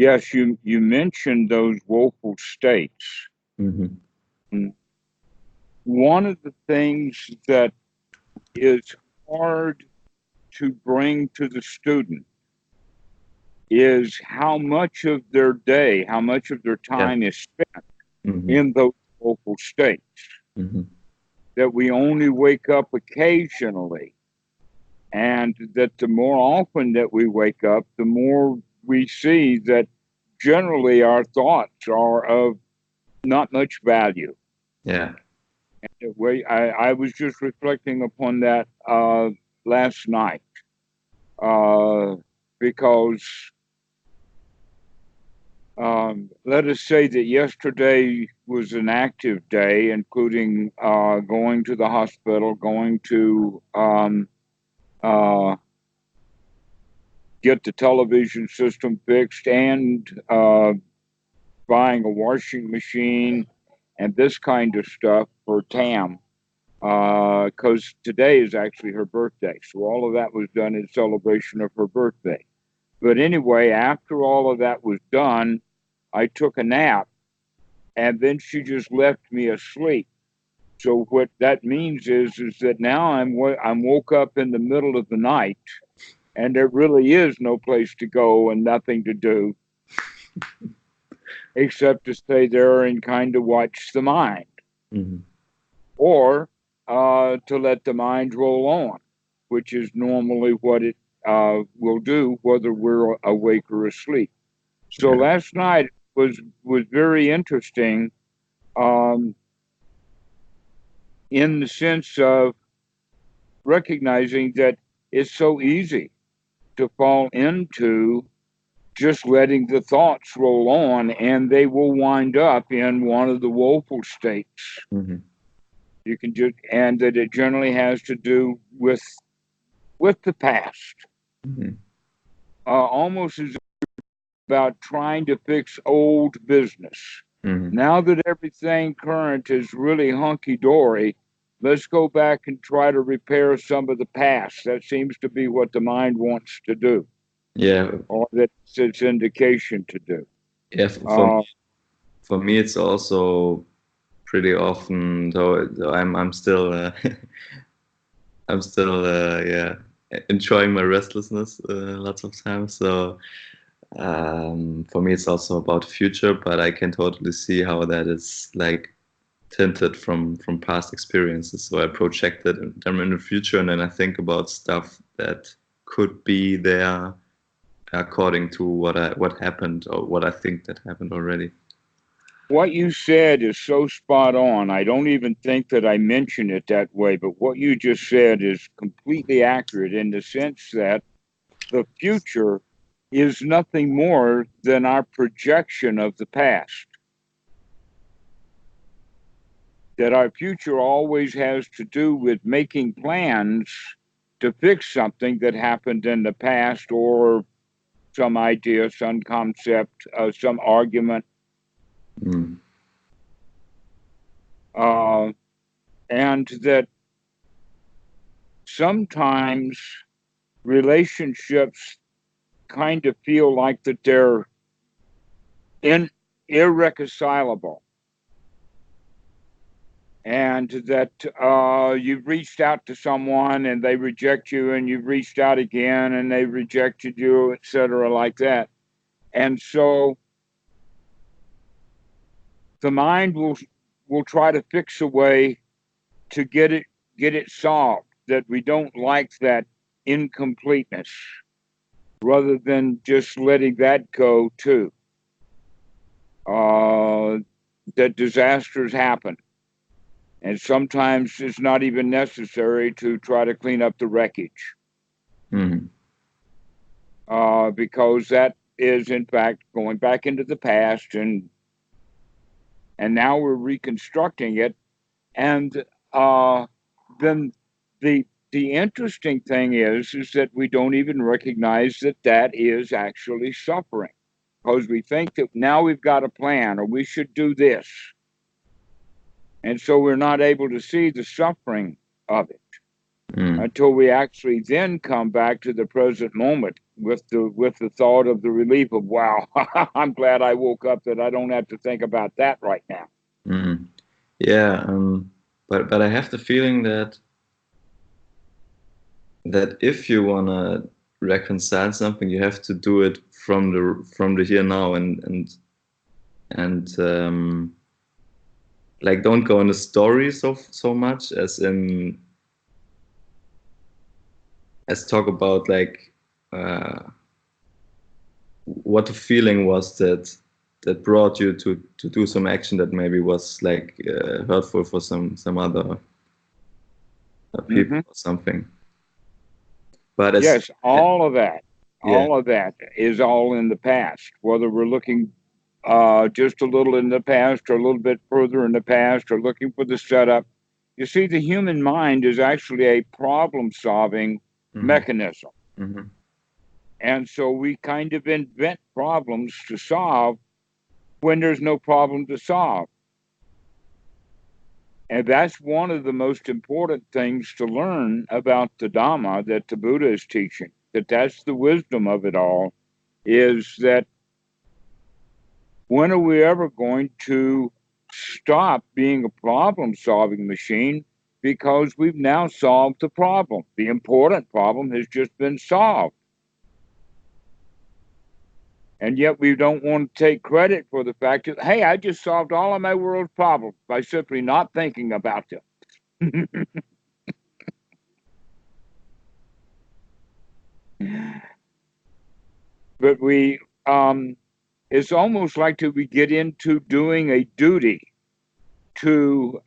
Yes, you mentioned those woeful states. Mm-hmm. Mm. One of the things that is hard to bring to the student is how much of their day, how much of their Yeah. time is spent Mm-hmm. in those woeful states, Mm-hmm. that we only wake up occasionally, and that the more often that we wake up, the more we see that generally our thoughts are of not much value. Yeah. I was just reflecting upon that last night, uh, because let us say that yesterday was an active day, including going to the hospital, going to uh, get the television system fixed, and buying a washing machine and this kind of stuff for Tam, because today is actually her birthday. So all of that was done in celebration of her birthday. But anyway, after all of that was done, I took a nap, and then she just left me asleep. So what that means is that now I'm woke up in the middle of the night, and there really is no place to go and nothing to do except to stay there and kind of watch the mind, Mm-hmm. or to let the mind roll on, which is normally what it will do, whether we're awake or asleep. So Yeah. last night was very interesting, um, in the sense of recognizing that it's so easy to fall into just letting the thoughts roll on, and they will wind up in one of the woeful states. Mm-hmm. You can just, and that it generally has to do with the past, Mm-hmm. almost as about trying to fix old business. Mm-hmm. Now that everything current is really hunky dory, let's go back and try to repair some of the past. That seems to be what the mind wants to do, Yeah. or that's its indication to do. Yeah. Uh, For me, it's also pretty often, though I'm still I'm still yeah, enjoying my restlessness lots of times. So for me, it's also about future, but I can totally see how that is like tinted from past experiences. So I projected them in the future, and then I think about stuff that could be there according to what happened or what I think that happened already. what you said is so spot on. I don't even think that I mentioned it that way, but what you just said is completely accurate in the sense that the future is nothing more than our projection of the past. That our future always has to do with making plans to fix something that happened in the past, or some idea, some concept, some argument. Mm. Uh, and that sometimes relationships kind of feel like that they're in, irreconcilable, and that you've reached out to someone and they reject you, and you've reached out again and they rejected you, etc., like that. And so the mind will try to fix a way to get it solved, that we don't like that incompleteness, rather than just letting that go too. uh, that disasters happen, and sometimes it's not even necessary to try to clean up the wreckage, Mm. because that is in fact going back into the past, and now we're reconstructing it. And then the interesting thing is that we don't even recognize that that is actually suffering, because we think that now we've got a plan, or we should do this, and so we're not able to see the suffering of it. Mm. until we actually then come back to the present moment with the thought of the relief of, wow, I'm glad I woke up that I don't have to think about that right now. Mm. Yeah, but I have the feeling that if you wanna reconcile something, you have to do it from the here now, and like don't go in the story so much as talk about like uh, what the feeling was that brought you to do some action that maybe was like hurtful for some other people or something. But as Yes, all of that, yeah, all of that is all in the past. Whether we're looking just a little in the past, or a little bit further in the past, or looking for the setup. You see, the human mind is actually a problem-solving hmm mechanism. hmm And so we kind of invent problems to solve when there's no problem to solve. And that's one of the most important things to learn about the Dhamma that the Buddha is teaching. That's the wisdom of it all, is that when are we ever going to stop being a problem-solving machine, because we've now solved the problem. The important problem has just been solved. And yet we don't want to take credit for the fact that, hey, I just solved all of my world's problems by simply not thinking about them. But it's almost like we get into doing a duty to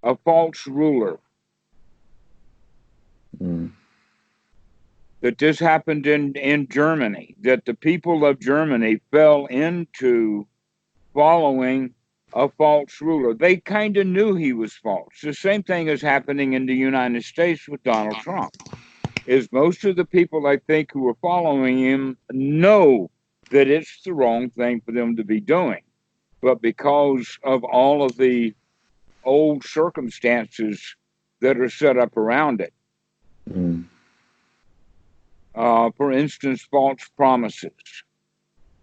a false ruler. mm, That this happened in Germany, that the people of Germany fell into following a false ruler. They kind of knew he was false. The same thing is happening in the United States with Donald Trump. Is most of the people, I think, who are following him know that it's the wrong thing for them to be doing. But because of all of the old circumstances that are set up around it, mm, for instance, false promises.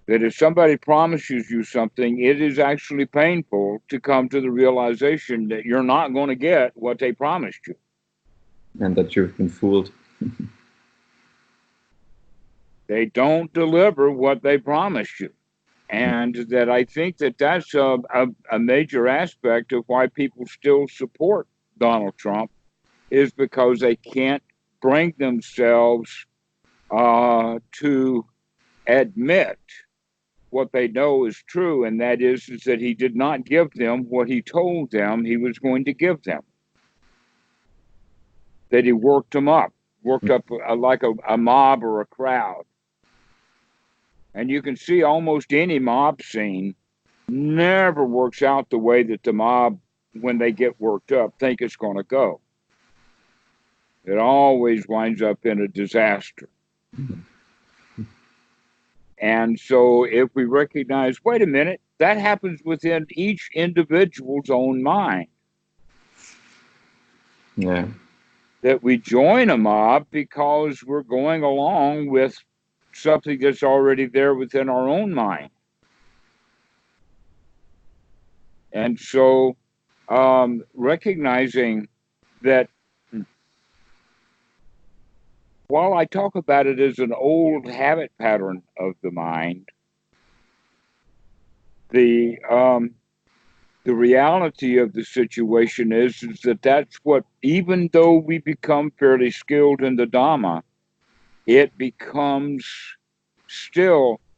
That if somebody promises you something, it is actually painful to come to the realization that you're not going to get what they promised you. and that you've been fooled. They don't deliver what they promised you. And that I think that that's a major aspect of why people still support Donald Trump, is because they can't bring themselves to admit what they know is true, and that is that he did not give them what he told them he was going to give them. That he worked up like a mob or a crowd. And you can see almost any mob scene never works out the way that the mob, when they get worked up, think it's going to go. It always winds up in a disaster. And so if we recognize, wait a minute, that happens within each individual's own mind. Yeah. That we join a mob because we're going along with something that's already there within our own mind. And so recognizing that while I talk about it as an old habit pattern of the mind, the reality of the situation is that that's what, even though we become fairly skilled in the Dhamma, it becomes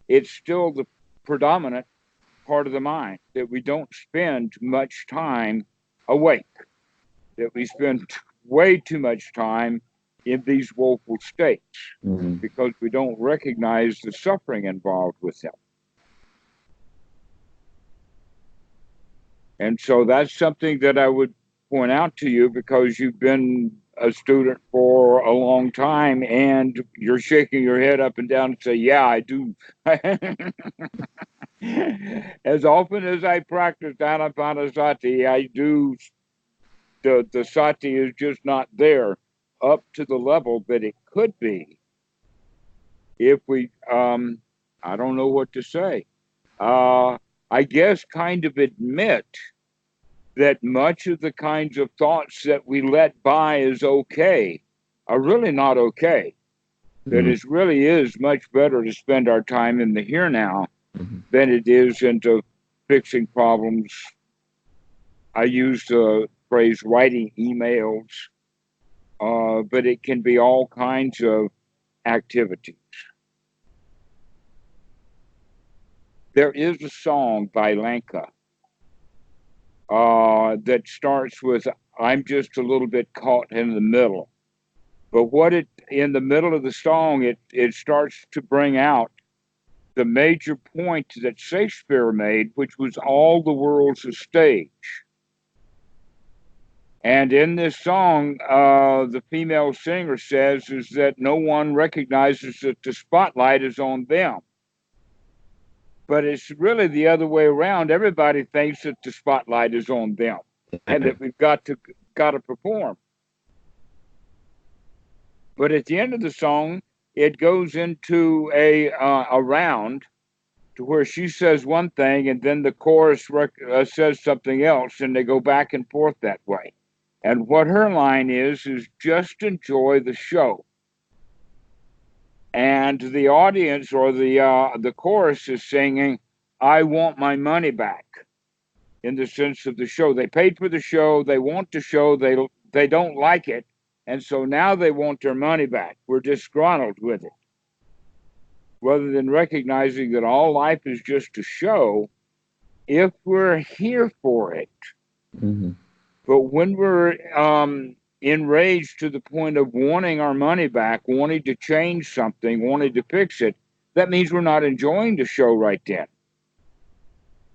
it's still the predominant part of the mind, that we don't spend much time awake, that we spend way too much time in these woeful states Mm. because we don't recognize the suffering involved with them. And so that's something that I would point out to you, because you've been a student for a long time and you're shaking your head up and down and say, yeah, I do. As often as I practice Anapanasati, I do the sati is just not there up to the level that it could be if we, I don't know what to say. I guess kind of admit that much of the kinds of thoughts that we let by as okay are really not okay. That it really is much better to spend our time in the here now than it is into fixing problems. I use the phrase writing emails, but it can be all kinds of activities. There is a song by Lanka that starts with, I'm just a little bit caught in the middle. But in the middle of the song, it starts to bring out the major point that Shakespeare made, which was all the world's a stage. And in this song, the female singer says is that no one recognizes that the spotlight is on them. But it's really the other way around. Everybody thinks that the spotlight is on them and that we've got to perform. But at the end of the song, it goes into a round to where she says one thing and then the chorus says something else, and they go back and forth that way. And what her line is just enjoy the show. And the audience or the chorus is singing, I want my money back, in the sense of the show. They paid for the show. They want the show. They don't like it. And so now they want their money back. We're disgruntled with it. Rather than recognizing that all life is just a show, if we're here for it. But when we're enraged to the point of wanting our money back, wanting to change something, wanting to fix it, that means we're not enjoying the show right then.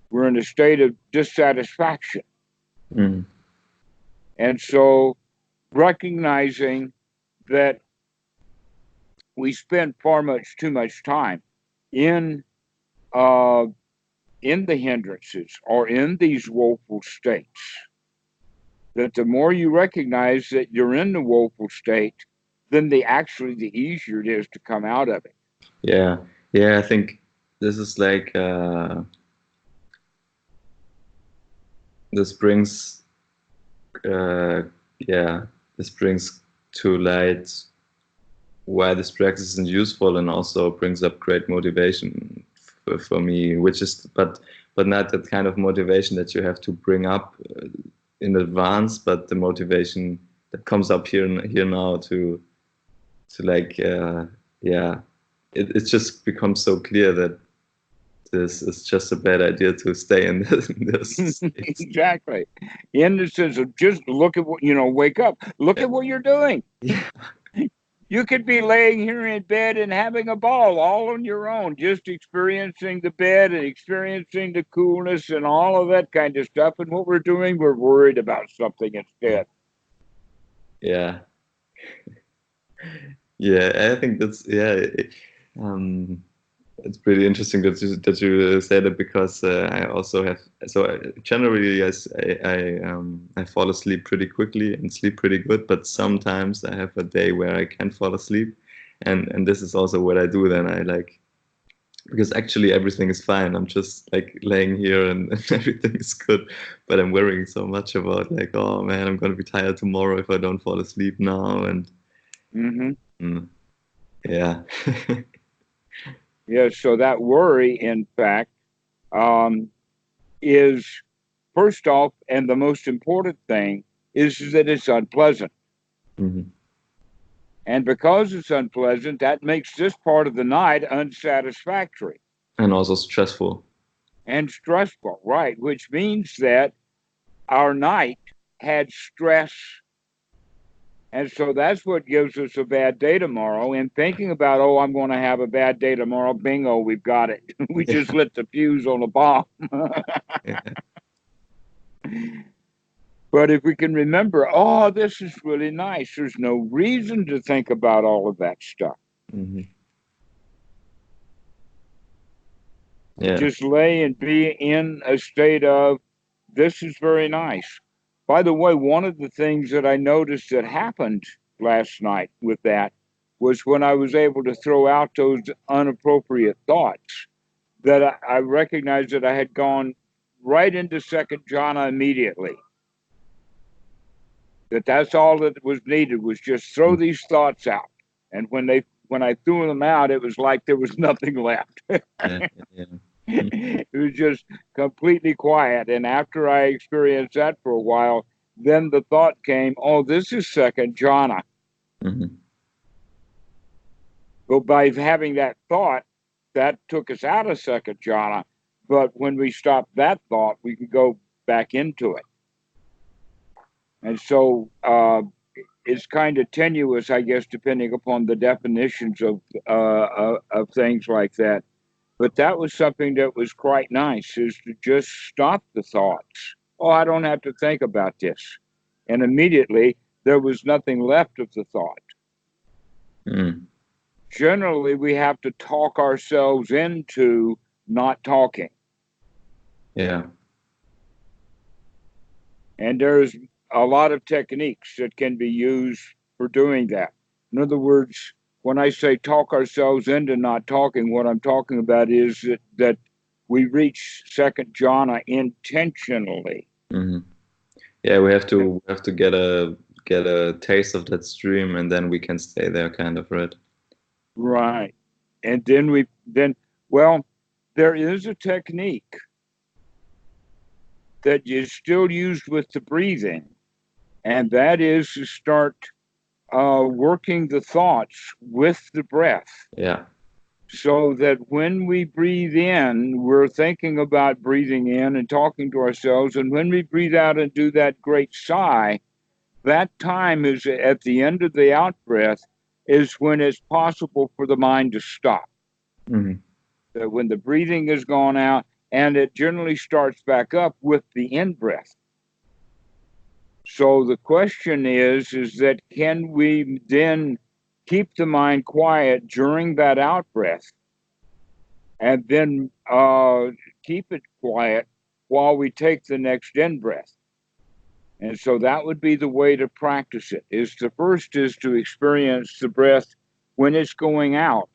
We're in a state of dissatisfaction. And so recognizing that we spend too much time in the hindrances or in these woeful states, that the more you recognize that you're in the woeful state, then the easier it is to come out of it. Yeah, I think this is like this brings to light why this practice isn't useful, and also brings up great motivation for me, which is but not that kind of motivation that you have to bring up in advance, but the motivation that comes up here now to like it just becomes so clear that this is just a bad idea to stay in this Exactly. In the sense of just look at what, wake up, look at what you're doing. You could be laying here in bed and having a ball all on your own, just experiencing the bed and experiencing the coolness and all of that kind of stuff. And what we're doing, we're worried about something instead. Yeah. I think that's it's pretty interesting that you said it, because I also have, generally I fall asleep pretty quickly and sleep pretty good, but sometimes I have a day where I can't fall asleep, and this is also what I do then. I because actually everything is fine. I'm just like laying here and everything is good, but I'm worrying so much about like, oh man, I'm gonna be tired tomorrow if I don't fall asleep now, and yeah. Yeah, so that worry, in fact, is, first off, and the most important thing, is that it's unpleasant. And because it's unpleasant, that makes this part of the night unsatisfactory. And also stressful. And stressful, right, which means that our night had stress. And so that's what gives us a bad day tomorrow. And thinking about, oh, I'm going to have a bad day tomorrow, bingo, we've got it. We just lit the fuse on the bomb. But if we can remember, oh, this is really nice, there's no reason to think about all of that stuff. Just lay and be in a state of, this is very nice. By the way, one of the things that I noticed that happened last night with that was when I was able to throw out those unappropriate thoughts, that I recognized that I had gone right into second jhana immediately. That's all that was needed, was just throw these thoughts out. And when I threw them out, it was like there was nothing left. Yeah, yeah. It was just completely quiet. And after I experienced that for a while, then the thought came, oh, this is second jhana. Mm-hmm. But by having that thought, that took us out of second jhana. But when we stopped that thought, we could go back into it. And so it's kind of tenuous, I guess, depending upon the definitions of things like that. But that was something that was quite nice, is to just stop the thoughts. Oh, I don't have to think about this. And immediately there was nothing left of the thought. Mm. Generally, we have to talk ourselves into not talking. Yeah. And there's a lot of techniques that can be used for doing that. In other words, when I say talk ourselves into not talking, what I'm talking about is that we reach second jhana intentionally. Mm-hmm. Yeah, we have to get a taste of that stream, and then we can stay there, kind of, right? Right. And then well, there is a technique that is still used with the breathing, and that is to start working the thoughts with the breath. Yeah. So that when we breathe in, we're thinking about breathing in and talking to ourselves. And when we breathe out and do that great sigh, that time is at the end of the out breath, is when it's possible for the mind to stop. Mm-hmm. When the breathing has gone out, and it generally starts back up with the in breath. So the question is that can we then keep the mind quiet during that out breath, and then keep it quiet while we take the next in breath? And so that would be the way to practice it. The first is to experience the breath when it's going out,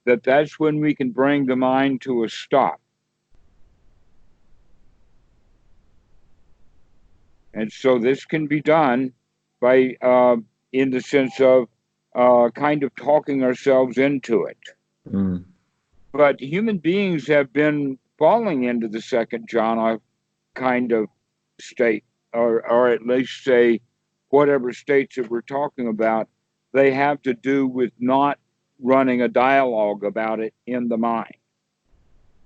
that's when we can bring the mind to a stop. And so this can be done by, in the sense of kind of talking ourselves into it. Mm. But human beings have been falling into the second jhana kind of state, or at least say whatever states that we're talking about, they have to do with not running a dialogue about it in the mind.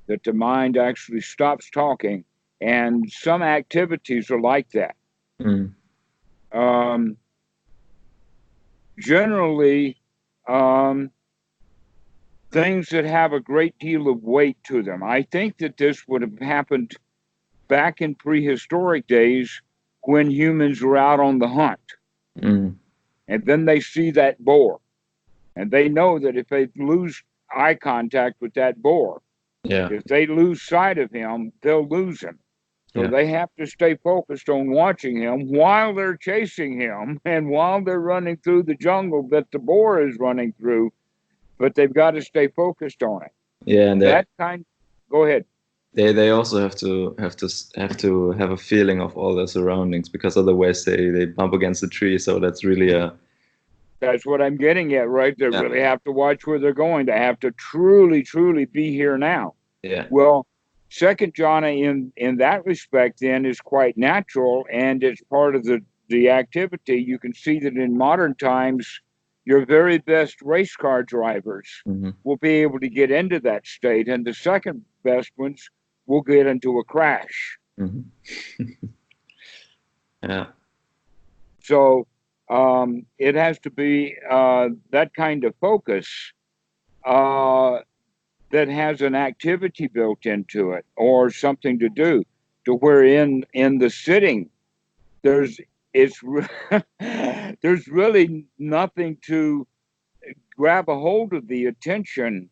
That the mind actually stops talking, and some activities are like that. Mm. Generally, things that have a great deal of weight to them. I think that this would have happened back in prehistoric days when humans were out on the hunt. Mm. And then they see that boar, and they know that if they lose eye contact with that boar, Yeah. if they lose sight of him, they'll lose him. So Yeah. they have to stay focused on watching him while they're chasing him and while they're running through the jungle that the boar is running through, but they've got to stay focused on it. Yeah, and Go ahead. They also have to have a feeling of all their surroundings, because otherwise they bump against the tree. So that's really That's what I'm getting at, right? They Yeah. really have to watch where they're going. They have to truly, truly be here now. Yeah. Well, second jhana in that respect then is quite natural, and it's part of the activity. You can see that in modern times, your very best race car drivers Mm-hmm. will be able to get into that state, and the second best ones will get into a crash. Mm-hmm. Yeah. So it has to be that kind of focus that has an activity built into it, or something to do, to where in the sitting there's really nothing to grab a hold of the attention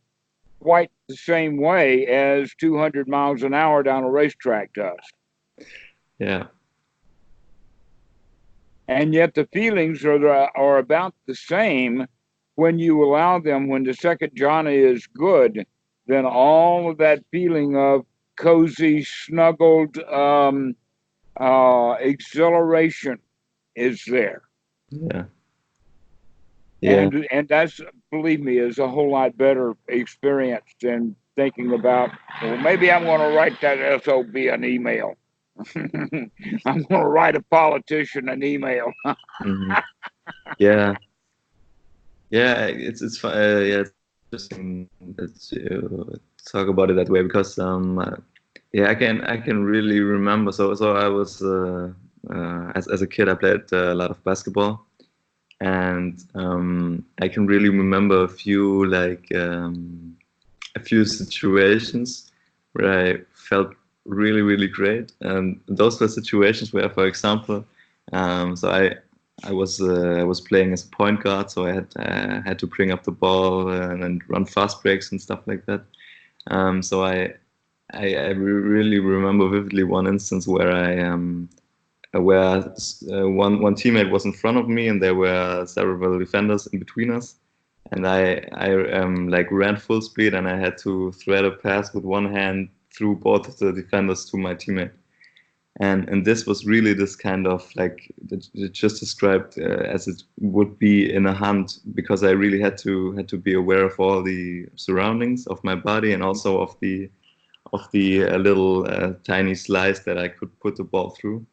quite the same way as 200 miles an hour down a racetrack does. Yeah. And yet the feelings are about the same when you allow them. When the second jhana is good, then all of that feeling of cozy, snuggled exhilaration is there. Yeah. Yeah. And that's, believe me, is a whole lot better experience than thinking about, well, maybe I'm going to write that SOB an email. I'm going to write a politician an email. Hmm. Yeah. Yeah. Yeah. It's interesting that you talk about it that way because yeah, I can really remember. So I was as a kid I played a lot of basketball, and I can really remember a few situations where I felt really, really great. And those were situations where, for example, so I was playing as a point guard, so I had to bring up the ball and run fast breaks and stuff like that. So I really remember vividly one instance where one teammate was in front of me and there were several defenders in between us, and I like ran full speed and I had to thread a pass with one hand through both of the defenders to my teammate. And this was really this kind of like it just described as it would be in a hunt, because I really had to be aware of all the surroundings of my body and also of the little tiny slice that I could put the ball through.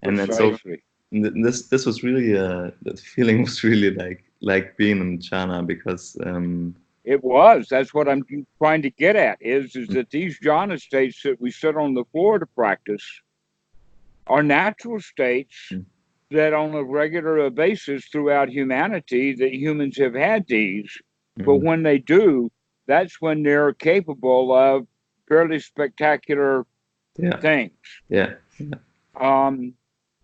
And so Precisely. this was really the feeling was really like being in jhana, because It was. That's what I'm trying to get at, is that these jhana states that we sit on the floor to practice are natural states that on a regular basis throughout humanity that humans have had these. But when they do, that's when they're capable of fairly spectacular yeah, things. yeah,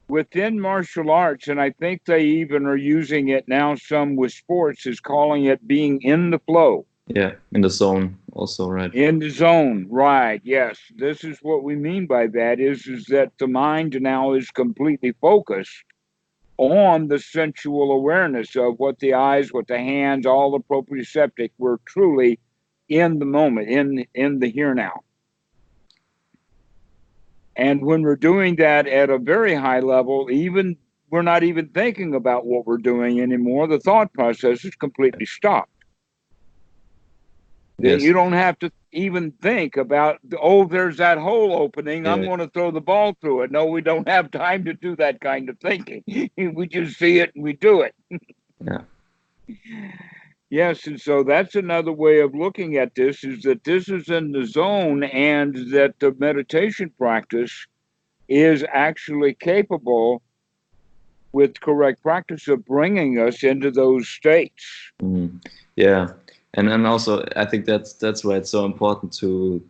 Within martial arts, and I think they even are using it now, some with sports, is calling it being in the flow. yeah, in the zone also, right? In the zone, right? Yes, this is what we mean by that. Is that the mind now is completely focused on the sensual awareness of what the eyes, what the hands, all the proprioceptic. We're truly in the moment, in the here now. And when we're doing that at a very high level, even we're not even thinking about what we're doing anymore. The thought process is completely stopped. Yes. You don't have to even think about, oh, there's that hole opening, I'm Yeah. going to throw the ball through it. No, we don't have time to do that kind of thinking. We just see it and we do it. Yeah. Yes, and so that's another way of looking at this, is that this is in the zone, and that the meditation practice is actually capable, with correct practice, of bringing us into those states. Yeah. And also I think that's why it's so important to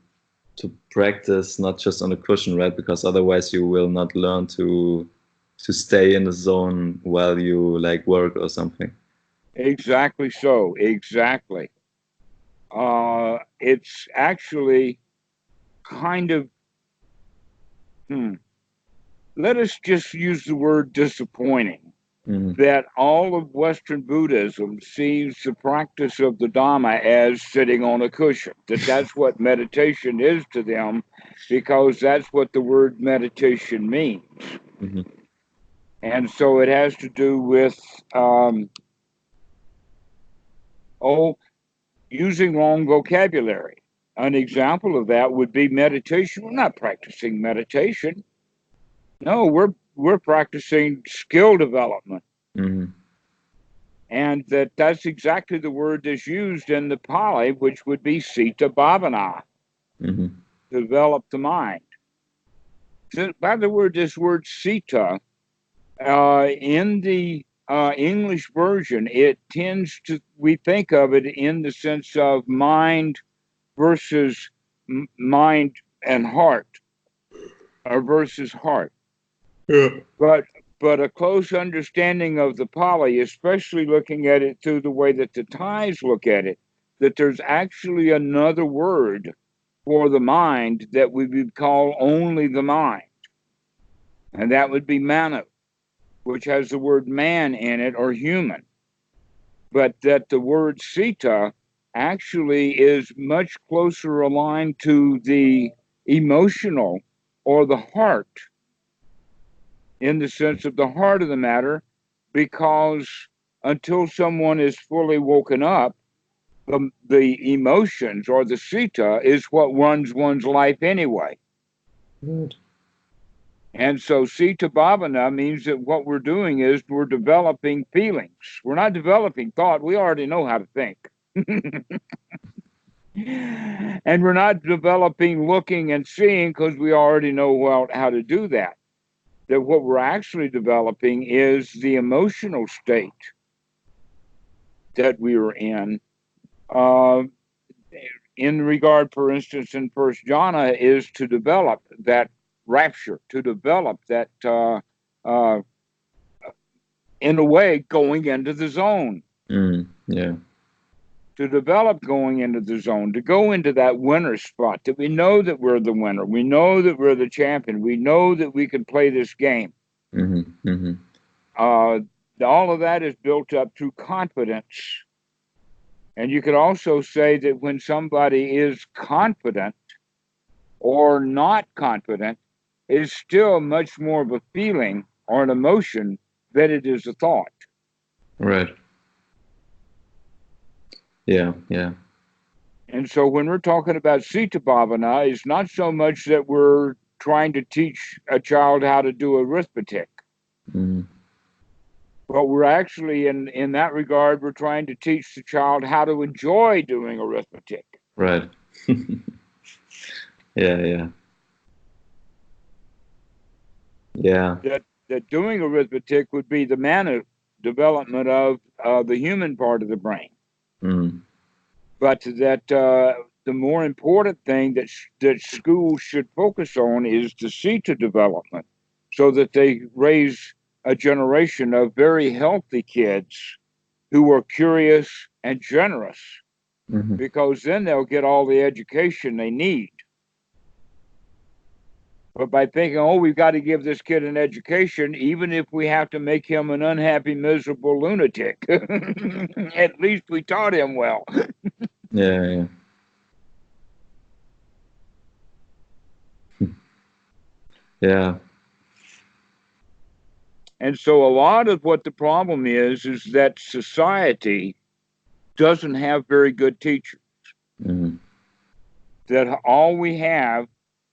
practice not just on a cushion, right? Because otherwise you will not learn to stay in the zone while you like work or something. Exactly so, exactly. It's actually kind of, let us just use the word disappointing, that all of Western Buddhism sees the practice of the Dhamma as sitting on a cushion, that's what meditation is to them, because that's what the word meditation means. And so it has to do with, using wrong vocabulary. An example of that would be meditation. We're not practicing meditation. No, we're practicing skill development. And that's exactly the word that's used in the Pali, which would be sita bhavana, develop the mind. So, by the word, this word sita, in the English version, it tends to, we think of it in the sense of mind versus mind and heart, or versus heart. Yeah. But a close understanding of the Pali, especially looking at it through the way that the Thais look at it, that there's actually another word for the mind that we would call only the mind, and that would be manu. which has the word man in it or human, but that the word Sita actually is much closer aligned to the emotional or the heart, in the sense of the heart of the matter, because until someone is fully woken up, the emotions or the Sita is what runs one's life anyway. Good. And so Sita Bhavana means that what we're doing is we're developing feelings. We're not developing thought. We already know how to think. And we're not developing looking and seeing because we already know well how to do that. That what we're actually developing is the emotional state that we are uh, in regard, for instance, in First Jhana, is to develop that rapture, to develop that, uh, in a way, going into the zone. Yeah. To develop going into the zone, to go into that winner spot, that we know that we're the winner, we know that we're the champion, we know that we can play this game. All of that is built up through confidence. And you could also say that when somebody is confident or not confident, it's still much more of a feeling or an emotion than it is a thought. Right. Yeah. And so when we're talking about Sita Bhavana, it's not so much that we're trying to teach a child how to do arithmetic. But we're actually, in that regard, we're trying to teach the child how to enjoy doing arithmetic. Right. Yeah. That doing arithmetic would be the manner development of the human part of the brain. But that the more important thing that schools should focus on is the Sita development, so that they raise a generation of very healthy kids who are curious and generous, because then they'll get all the education they need. But by thinking, oh, we've got to give this kid an education, even if we have to make him an unhappy, miserable lunatic, at least we taught him well. Yeah. Yeah. And so a lot of what the problem is that society doesn't have very good teachers. That all we have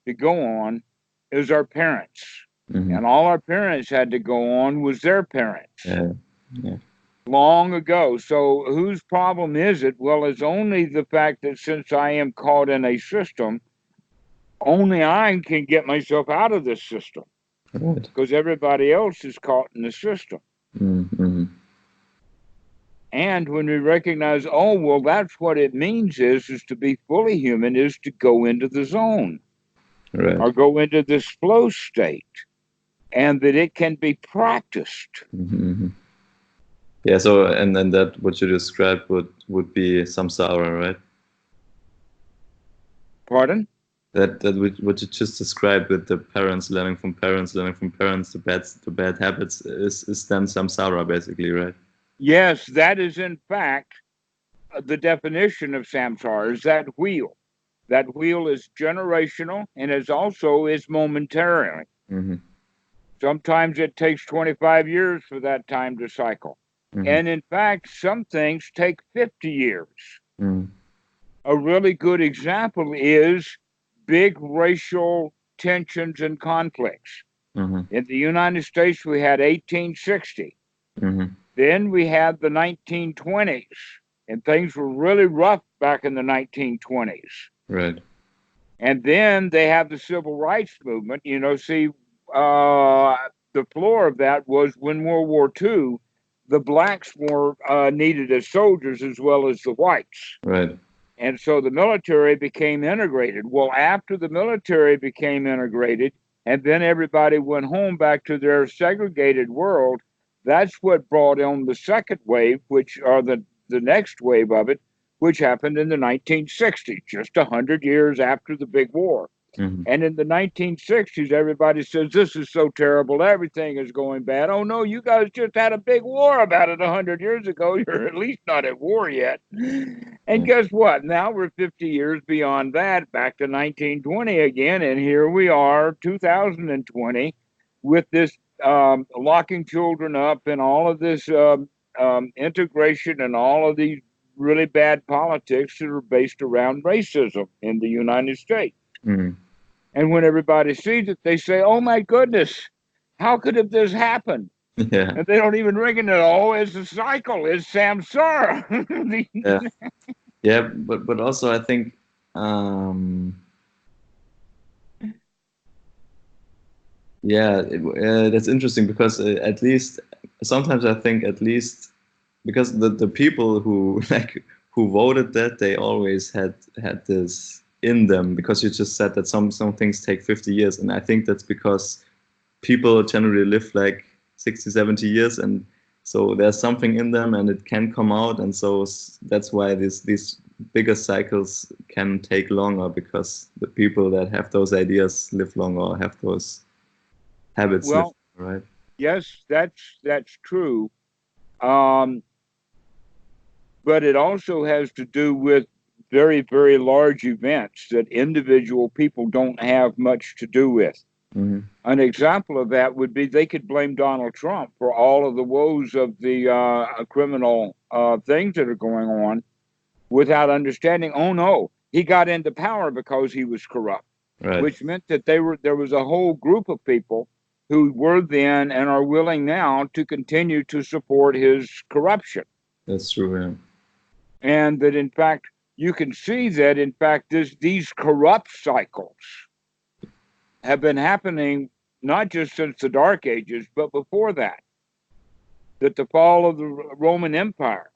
to go on is our parents. And all our parents had to go on was their parents. Yeah. Long ago. So whose problem is it? Well, it's only the fact that since I am caught in a system, only I can get myself out of this system. Right. Because everybody else is caught in the system. And when we recognize, oh, well, that's what it means is to be fully human is to go into the zone. Right. Or go into this flow state, and that it can be practiced. Yeah, so and then that what you described would be samsara, right? Pardon? That what you just described with the parents learning from parents, the bad habits is then samsara, basically, right? Yes, that is in fact the definition of samsara, is that wheel. That wheel is generational, and is momentary. Sometimes it takes 25 years for that time to cycle. And in fact, some things take 50 years. A really good example is big racial tensions and conflicts. In the United States, we had 1860. Then we had the 1920s, and things were really rough back in the 1920s. Right. And then they have the civil rights movement. The floor of that was when World War II, the blacks were needed as soldiers as well as the whites. Right. And so the military became integrated. Well, after the military became integrated, and then everybody went home back to their segregated world, that's what brought on the second wave, the next wave of it, which happened in the 1960s, just 100 years after the big war. Mm-hmm. And in the 1960s, everybody says, this is so terrible. Everything is going bad. Oh, no, you guys just had a big war about it 100 years ago. You're at least not at war yet. And guess what? Now we're 50 years beyond that, back to 1920 again. And here we are, 2020, with this locking children up and all of this integration and all of these really bad politics that are based around racism in the United States. Mm-hmm. And when everybody sees it, they say, oh my goodness, how could have this happened? Yeah. And they don't even reckon it. Oh, it's a cycle. It's samsara. Yeah. Yeah, but also I think that's interesting because at least sometimes I think at least because the people who like who voted that they always had this in them because you just said that some things take 50 years and I think that's because people generally live like 60, 70 years and so there's something in them and it can come out and so that's why these bigger cycles can take longer because the people that have those ideas live longer or have those habits live Well, longer, right? yes, that's true. Um, but it also has to do with very, very large events that individual people don't have much to do with. Mm-hmm. An example of that would be they could blame Donald Trump for all of the woes of the criminal things that are going on without understanding, oh no, he got into power because he was corrupt, Right. which meant that there was a whole group of people who were then and are willing now to continue to support his corruption. That's true, yeah. And that in fact, you can see that in fact these corrupt cycles have been happening not just since the Dark Ages, but before that. That the fall of the Roman Empire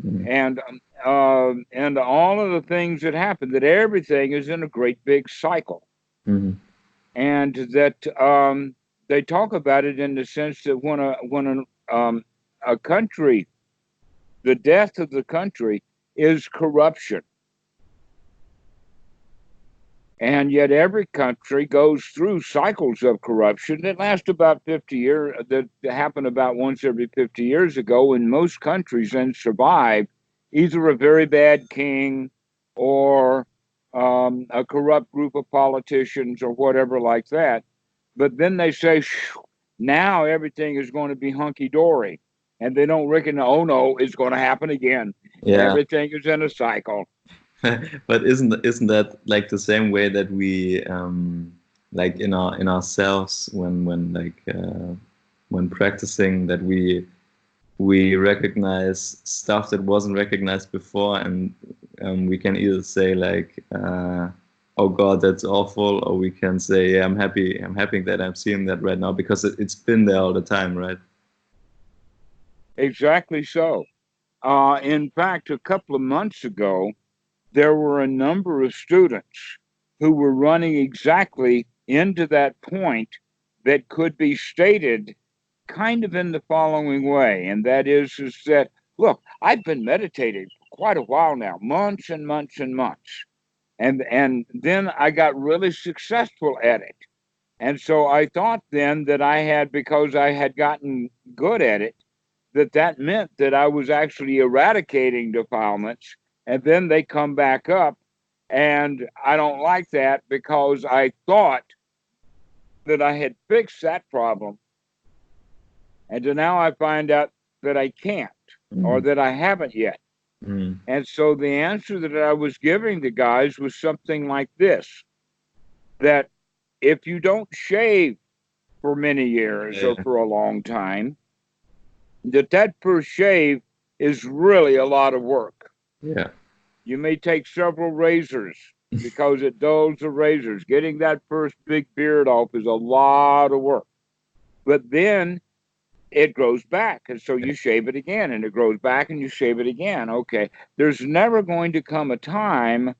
Mm-hmm. and all of the things that happened, that everything is in a great big cycle, Mm-hmm. and that they talk about it in the sense that when a country, the death of the country is corruption. And yet every country goes through cycles of corruption that last about 50 years, that happen about once every 50 years ago, and most countries then survive either a very bad king or a corrupt group of politicians or whatever like that. But then they say, now everything is going to be hunky-dory. And they don't reckon, oh no, it's going to happen again. Yeah. Everything is in a cycle. But isn't that like the same way that we like in ourselves when practicing that we recognize stuff that wasn't recognized before and we can either say like oh God, that's awful, or we can say, yeah, I'm happy that I'm seeing that right now because it's been there all the time, right? Exactly so. In fact, a couple of months ago, there were a number of students who were running exactly into that point that could be stated kind of in the following way. And that is that, look, I've been meditating for quite a while now, months and months and months. And then I got really successful at it. And so I thought then that I had, because I had gotten good at it, that meant that I was actually eradicating defilements, and then they come back up, and I don't like that because I thought that I had fixed that problem, and so now I find out that I can't, or that I haven't yet. Mm. And so the answer that I was giving the guys was something like this, that if you don't shave for many years or for a long time, that first shave is really a lot of work. Yeah. You may take several razors because it dulls the razors. Getting that first big beard off is a lot of work. But then it grows back. And so you shave it again and it grows back and you shave it again. Okay. There's never going to come a time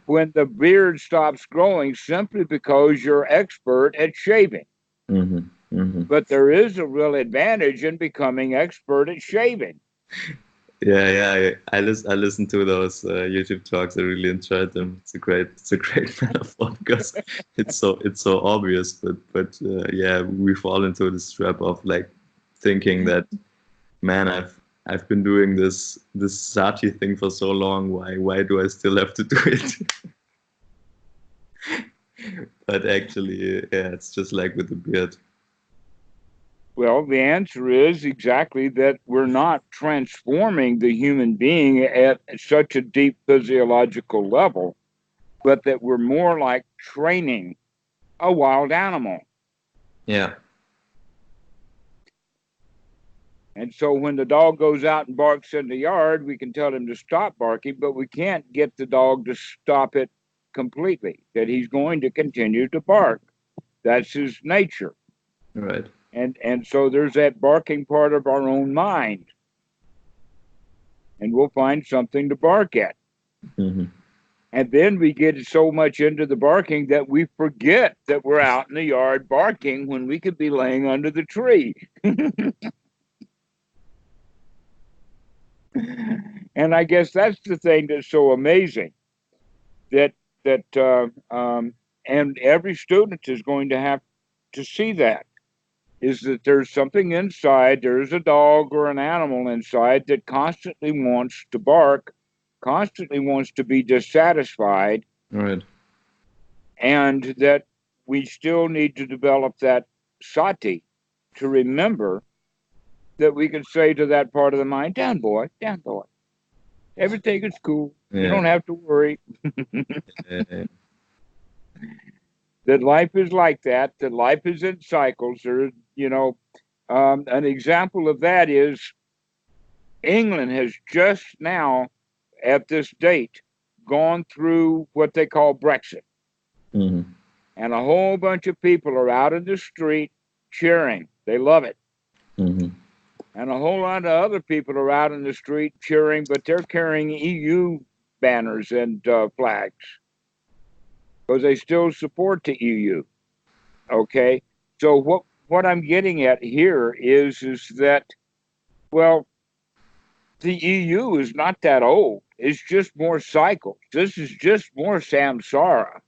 when the beard stops growing simply because you're expert at shaving. Mm-hmm. Mm-hmm. But there is a real advantage in becoming expert at shaving. Yeah. I listen to those YouTube talks. I really enjoyed them. It's a great metaphor because it's so obvious. But yeah, we fall into this trap of like thinking that, man, I've been doing this sati thing for so long. Why do I still have to do it? But actually, yeah, it's just like with the beard. Well, the answer is exactly that we're not transforming the human being at such a deep physiological level, but that we're more like training a wild animal. Yeah. And so when the dog goes out and barks in the yard, we can tell him to stop barking, but we can't get the dog to stop it completely, that he's going to continue to bark. That's his nature. Right. And so there's that barking part of our own mind. And we'll find something to bark at. Mm-hmm. And then we get so much into the barking that we forget that we're out in the yard barking when we could be laying under the tree. And I guess that's the thing that's so amazing, that and every student is going to have to see that, is that there's something inside, there's a dog or an animal inside that constantly wants to bark, constantly wants to be dissatisfied, Right. and that we still need to develop that sati to remember that we can say to that part of the mind, down boy, everything is cool, you don't have to worry. Yeah. That life is like that life is in cycles. There, an example of that is England has just now, at this date, gone through what they call Brexit. Mm-hmm. And a whole bunch of people are out in the street cheering. They love it. Mm-hmm. And a whole lot of other people are out in the street cheering, but they're carrying EU banners and flags because they still support the EU. Okay? So what I'm getting at here is that, well, the EU is not that old. It's just more cycles. This is just more samsara.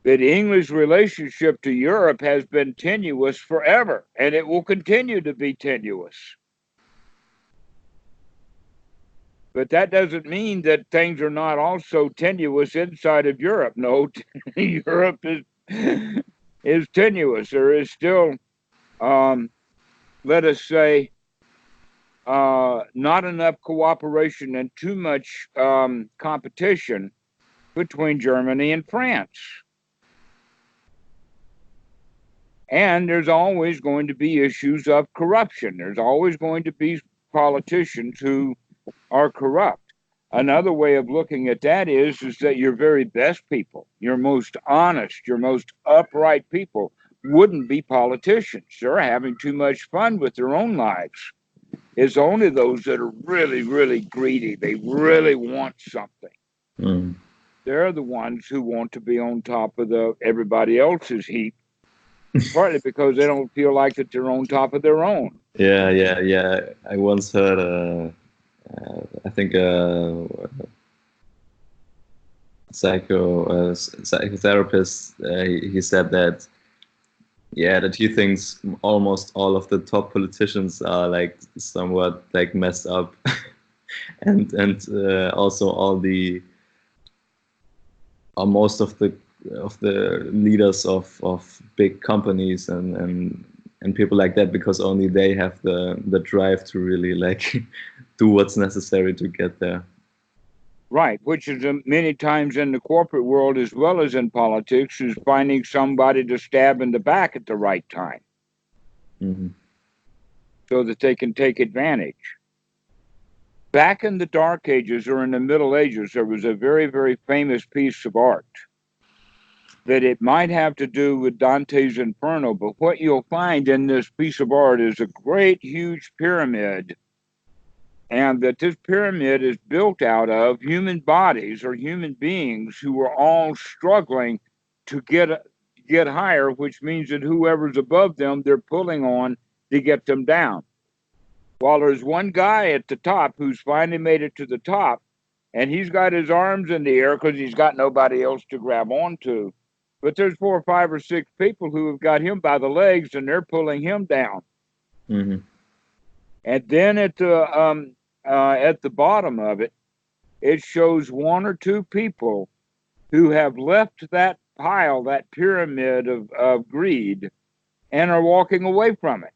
That English relationship to Europe has been tenuous forever, and it will continue to be tenuous. But that doesn't mean that things are not also tenuous inside of Europe. No, Europe is tenuous. There is still, let us say, not enough cooperation and too much competition between Germany and France. And there's always going to be issues of corruption. There's always going to be politicians who are corrupt. Another way of looking at that is that your very best people, your most honest, your most upright people wouldn't be politicians. They're having too much fun with their own lives. It's only those that are really, really greedy. They really want something. Mm. They're the ones who want to be on top of everybody else's heap, partly because they don't feel like that they're on top of their own. Yeah. I once heard I think psychotherapist. He said that, yeah, that he thinks almost all of the top politicians are like somewhat like messed up, and also all the or most of the leaders of big companies and people like that, because only they have the drive to really like do what's necessary to get there. Right, which is many times in the corporate world as well as in politics, is finding somebody to stab in the back at the right time, Mm-hmm. so that they can take advantage. Back in the Dark Ages or in the Middle Ages, there was a very, very famous piece of art that it might have to do with Dante's Inferno, but what you'll find in this piece of art is a great, huge pyramid, and that this pyramid is built out of human bodies or human beings who are all struggling to get higher, which means that whoever's above them, they're pulling on to get them down. While there's one guy at the top who's finally made it to the top, and he's got his arms in the air because he's got nobody else to grab onto. But there's 4 or 5 or 6 people who have got him by the legs, and they're pulling him down. Mm-hmm. And then at the bottom of it, it shows 1 or 2 people who have left that pile, that pyramid of greed, and are walking away from it.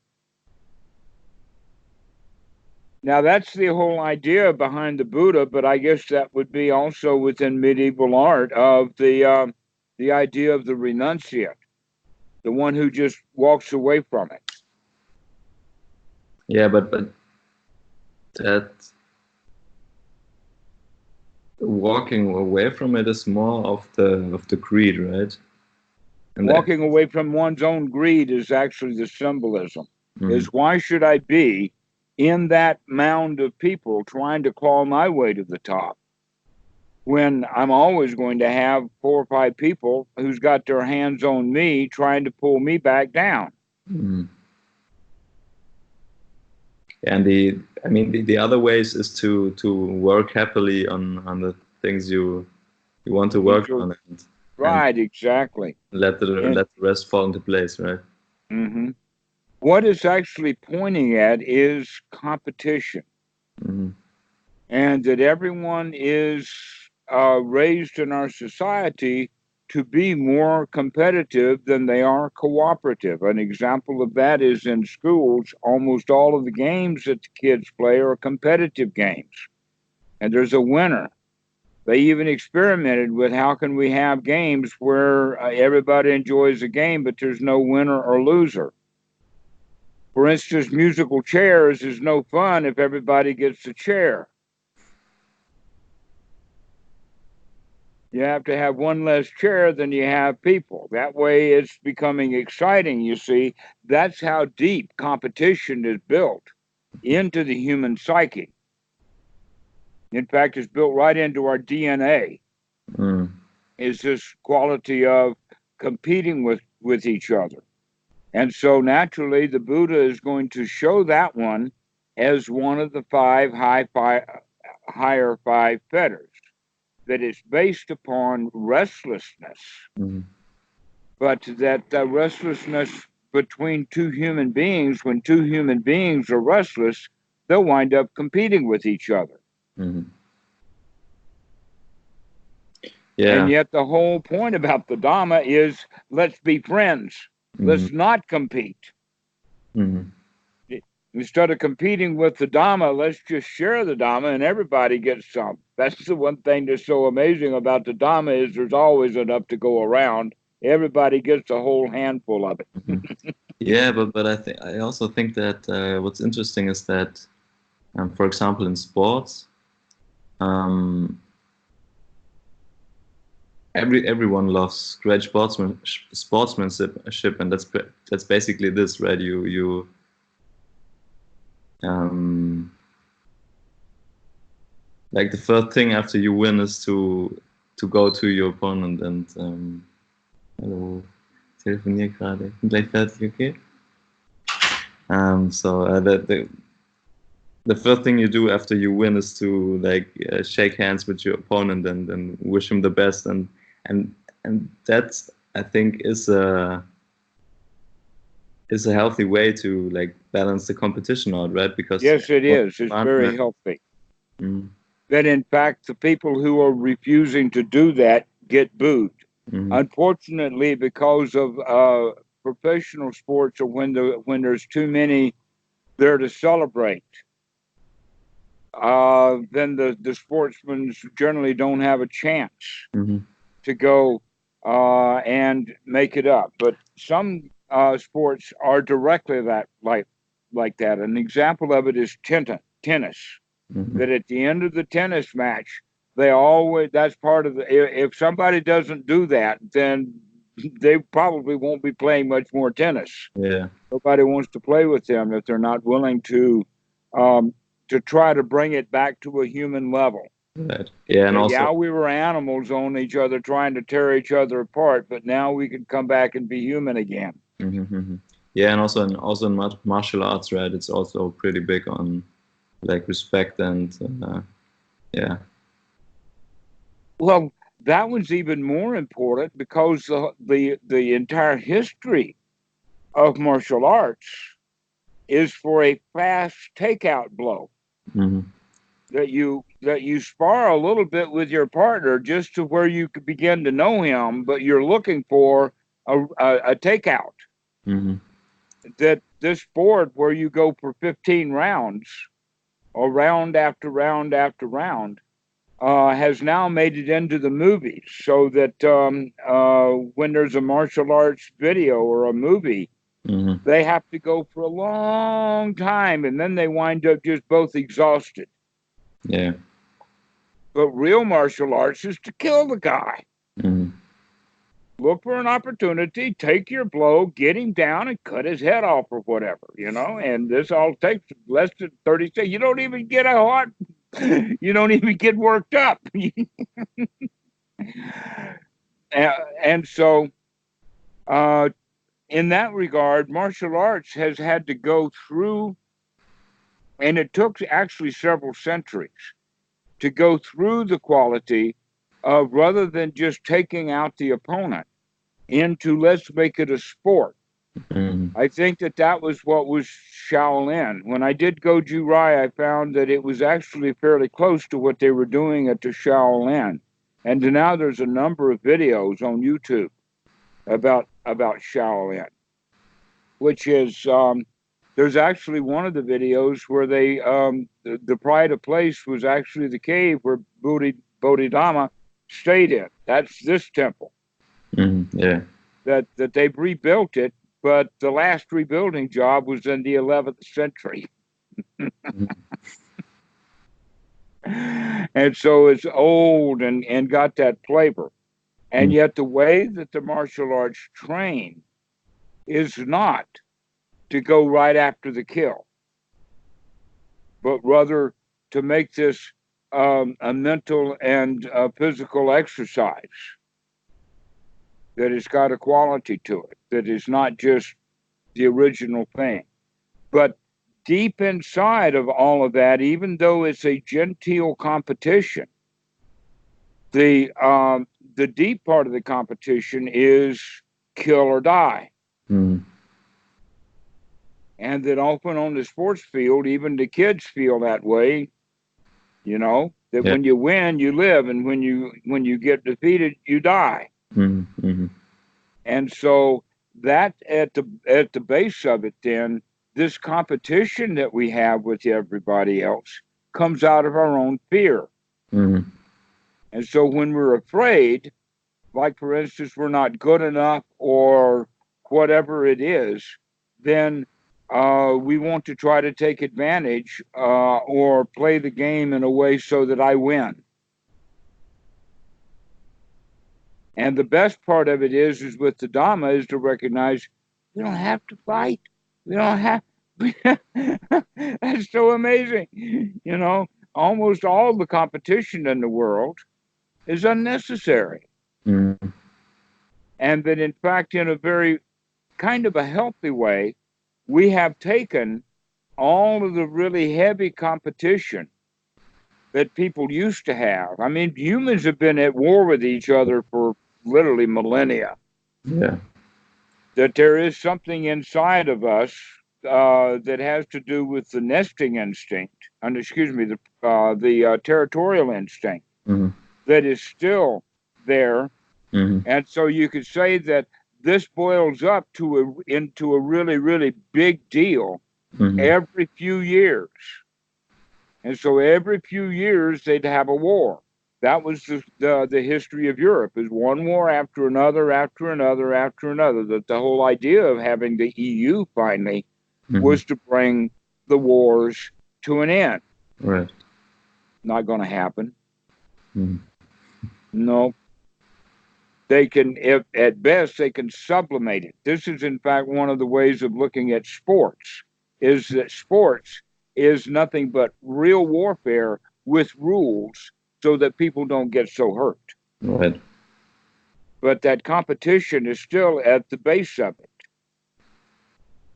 Now, that's the whole idea behind the Buddha, but I guess that would be also within medieval art of the idea of the renunciate, the one who just walks away from it. Yeah, but that walking away from it is more of the greed, right? And walking away from one's own greed is actually the symbolism. Is why should I be in that mound of people trying to claw my way to the top when I'm always going to have 4 or 5 people who's got their hands on me trying to pull me back down? And the other ways is to work happily on the things you want to work on, right, exactly. Let the rest fall into place, right? Mm-hmm. What it's actually pointing at is competition, and that everyone is raised in our society to be more competitive than they are cooperative. An example of that is in schools, almost all of the games that the kids play are competitive games, and there's a winner. They even experimented with how can we have games where everybody enjoys the game, but there's no winner or loser. For instance, musical chairs is no fun if everybody gets a chair. You have to have one less chair than you have people. That way it's becoming exciting, you see. That's how deep competition is built into the human psyche. In fact, it's built right into our DNA. Is this quality of competing with each other. And so naturally, the Buddha is going to show that one as one of the higher 5 fetters, that it's based upon restlessness, but that restlessness between 2 human beings, when 2 human beings are restless, they'll wind up competing with each other. Yeah. And yet the whole point about the Dhamma is let's be friends. Let's not compete. Instead of competing with the Dhamma, let's just share the Dhamma and everybody gets some. That's the one thing that's so amazing about the Dhamma is there's always enough to go around. Everybody gets a whole handful of it. Yeah, but I also think that what's interesting is that, for example, in sports, everyone loves great sportsmanship, and that's basically this, right? You like the first thing after you win is to go to your opponent and hallo, ich telefoniere gerade, ich bin gleich fertig, okay? So the first thing you do after you win is to shake hands with your opponent and wish him the best, and that, I think, is a healthy way to balance the competition out, right? Because yes, it is. It's very healthy. That in fact the people who are refusing to do that get booed. Unfortunately, because of professional sports, or when there's too many there to celebrate, then the sportsmen generally don't have a chance to go and make it up. But some sports are directly like that. An example of it is tennis. That at the end of the tennis match, that's part of if somebody doesn't do that, then they probably won't be playing much more tennis. Yeah. Nobody wants to play with them if they're not willing to try to bring it back to a human level. Right. Yeah, and also, we were animals on each other trying to tear each other apart, but now we can come back and be human again. Yeah, and also in martial arts, right? It's also pretty big on like respect and yeah. Well, that one's even more important because the entire history of martial arts is for a fast takeout blow. Mm-hmm. That you spar a little bit with your partner just to where you could begin to know him, but you're looking for a takeout. Mm-hmm. That this sport where you go for 15 rounds, or round after round after round, has now made it into the movies, so that when there's a martial arts video or a movie, Mm-hmm. they have to go for a long time, and then they wind up just both exhausted. Yeah. But real martial arts is to kill the guy. Mm-hmm. Look for an opportunity, take your blow, get him down, and cut his head off or whatever, And this all takes less than 30 seconds. You don't even get a heart. You don't even get worked up. And so, in that regard, martial arts has had to go through, and it took actually several centuries to go through the quality of, rather than just taking out the opponent, into let's make it a sport. Mm-hmm. I think that was what was Shaolin. When I did Goju Rai, I found that it was actually fairly close to what they were doing at the Shaolin. And now there's a number of videos on YouTube about Shaolin, which is there's actually one of the videos where they the pride of place was actually the cave where Bodhidharma stayed in. That's this temple. Mm-hmm. Yeah. That they've rebuilt it, but the last rebuilding job was in the 11th century. Mm-hmm. And so it's old and got that flavor. And yet the way that the martial arts train is not to go right after the kill, but rather to make this a mental and physical exercise that has got a quality to it, that is not just the original thing. But deep inside of all of that, even though it's a genteel competition, the deep part of the competition is kill or die. Mm-hmm. And that often on the sports field, even the kids feel that way, that Yeah. when you win, you live, and when you get defeated, you die. Mm-hmm. Mm-hmm. And so that at the base of it, then this competition that we have with everybody else comes out of our own fear. Mm-hmm. And so when we're afraid, like for instance, we're not good enough or whatever it is, then we want to try to take advantage or play the game in a way so that I win. And the best part of it is with the Dhamma is to recognize we don't have to fight. We don't have. That's so amazing. Almost all the competition in the world is unnecessary. Mm-hmm. And that, in fact, in a very kind of a healthy way, we have taken all of the really heavy competition that people used to have. I mean, humans have been at war with each other for literally millennia. Yeah. That there is something inside of us that has to do with the nesting instinct, and the territorial instinct Mm-hmm. that is still there. Mm-hmm. And so you could say that this boils up into a really, really big deal Mm-hmm. every few years. And so every few years they'd have a war. That was the history of Europe, is one war after another, after another, after another. That the whole idea of having the EU finally Mm-hmm. was to bring the wars to an end. Right. Not going to happen. Mm-hmm. No. They can, if at best, they can sublimate it. This is, in fact, one of the ways of looking at sports, is that sports is nothing but real warfare with rules so that people don't get so hurt. Right. But that competition is still at the base of it.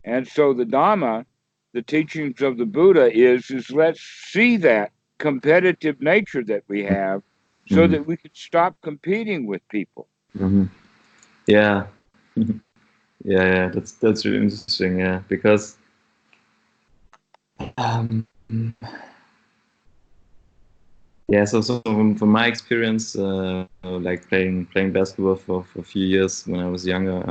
And so the Dhamma, the teachings of the Buddha is let's see that competitive nature that we have so Mm-hmm. that we could stop competing with people. Mm-hmm. Yeah. Yeah, that's really interesting. Yeah, because um, yeah, so from my experience, like playing basketball for a few years when I was younger,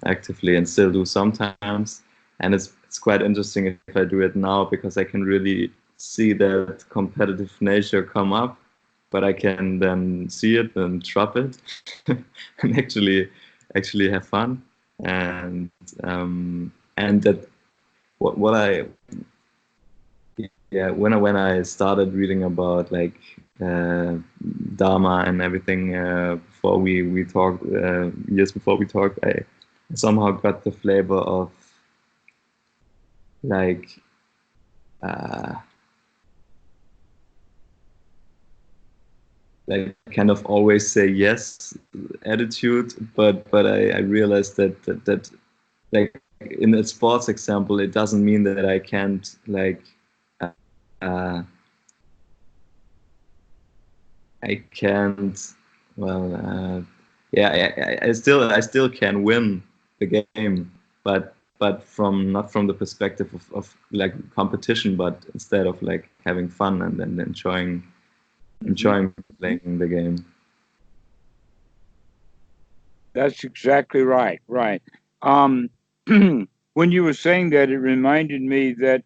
actively, and still do sometimes, and it's quite interesting if I do it now because I can really see that competitive nature come up, but I can then see it and drop it, and actually have fun, and that what I yeah, when I started reading about like Dharma and everything before we talked years before we talked, I somehow got the flavor of like uh, like kind of always say yes attitude, but I realized that like in a sports example, it doesn't mean that I can't like uh, I can't. Well, yeah, I still can win the game, but from not from the perspective of like competition, but instead of like having fun and then enjoying playing the game. That's exactly right. Right. Um, when you were saying that, it reminded me that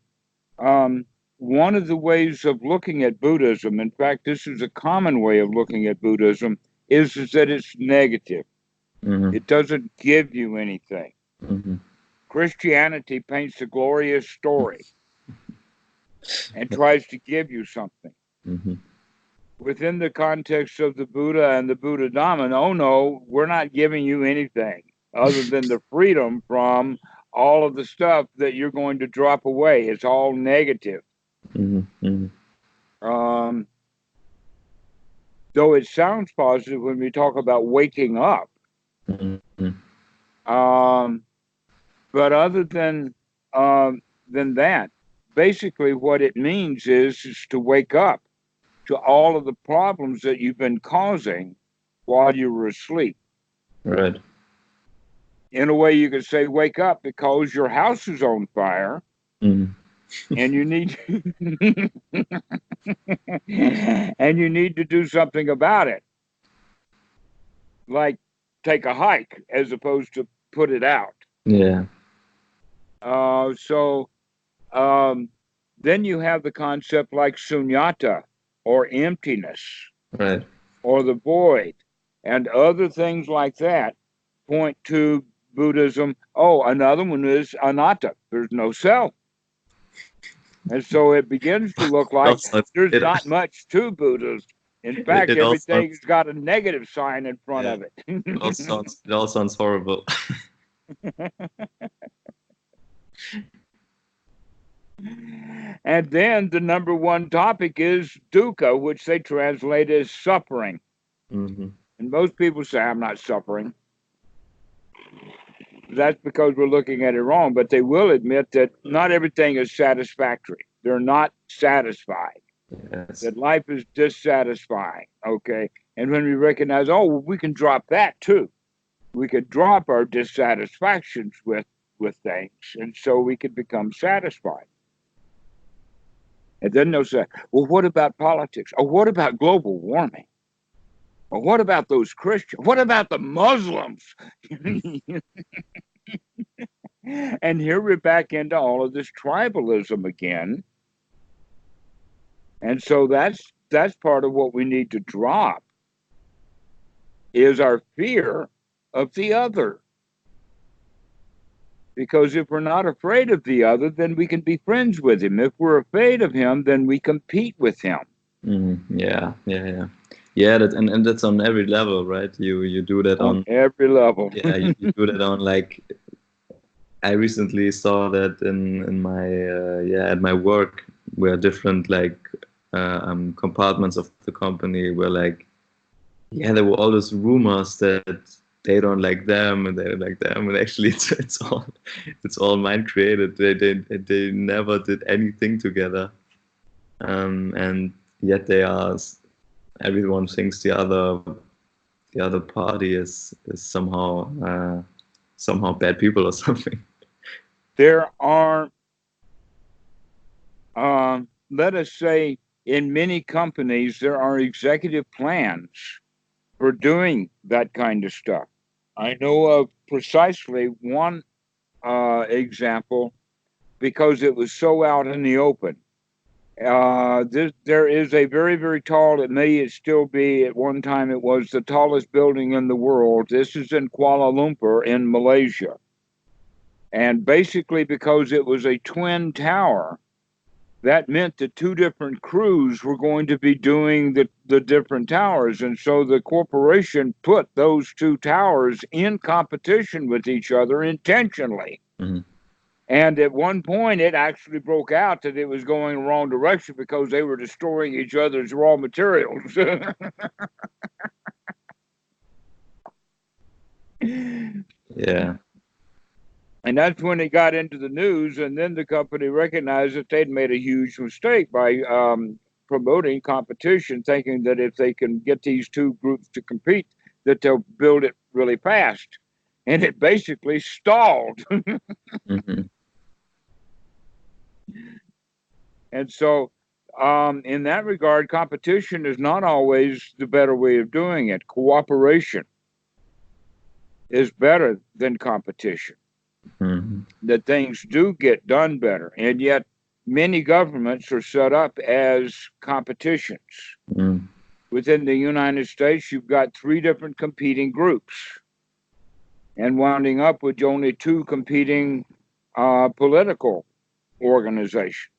um, one of the ways of looking at Buddhism, in fact, this is a common way of looking at Buddhism, is that it's negative. Mm-hmm. It doesn't give you anything. Mm-hmm. Christianity paints a glorious story and tries to give you something. Mm-hmm. Within the context of the Buddha and the Buddha Dhamma, oh no, we're not giving you anything other than the freedom from all of the stuff that you're going to drop away. It's all negative. Mm-hmm. Um, though it sounds positive when we talk about waking up. Mm-hmm. Um, but other than that, basically what it means is to wake up to all of the problems that you've been causing while you were asleep. Right. In a way, you could say, wake up because your house is on fire Mm-hmm. and you need and you need to do something about it, like take a hike as opposed to put it out. Yeah. So then you have the concept like sunyata or emptiness Right. or the void and other things like that point to Buddhism. Oh, another one is anatta. There's no self. And so it begins to look It like also there's it not much to Buddhism. In fact, it all everything sounds has got a negative sign in front yeah of it all sounds horrible. it. And then the number one topic is dukkha, which they translate as suffering. Mm-hmm. And most people say, I'm not suffering. That's because we're looking at it wrong, but they will admit that not everything is satisfactory. They're not satisfied, Yes. that life is dissatisfying. Okay. And when we recognize, oh, well, we can drop that too. We could drop our dissatisfactions with things, and so we could become satisfied. And then they'll say, well, what about politics? Or what about global warming? Or what about those Christians? What about the Muslims? And here we're back into all of this tribalism again. And so that's part of what we need to drop is our fear of the other. Because if we're not afraid of the other, then we can be friends with him. If we're afraid of him, then we compete with him. Mm-hmm. Yeah. And that's on every level, right? You do that On on every level. yeah you do that on like I recently saw that in my at my work where different like compartments of the company were like yeah there were all those rumors that they don't like them and they don't like them, and actually it's all mind created. They never did anything together, and yet everyone thinks the other party is somehow bad people or something. There are, let us say, in many companies, there are executive plans for doing that kind of stuff. I know of precisely one example because it was so out in the open. There is a very, very tall, it may still be, at one time it was the tallest building in the world. This is in Kuala Lumpur in Malaysia. And basically because it was a twin tower, that meant that two different crews were going to be doing the different towers. And so the corporation put those two towers in competition with each other intentionally. Mm-hmm. And at one point, it actually broke out that it was going the wrong direction because they were destroying each other's raw materials. Yeah. And that's when it got into the news, and then the company recognized that they'd made a huge mistake by promoting competition, thinking that if they can get these two groups to compete, that they'll build it really fast. And it basically stalled. Mm-hmm. And so, in that regard, competition is not always the better way of doing it. Cooperation is better than competition. Mm-hmm. That things do get done better. And yet, many governments are set up as competitions. Mm-hmm. Within the United States, you've got 3 different competing groups, and winding up with only 2 competing political organizations.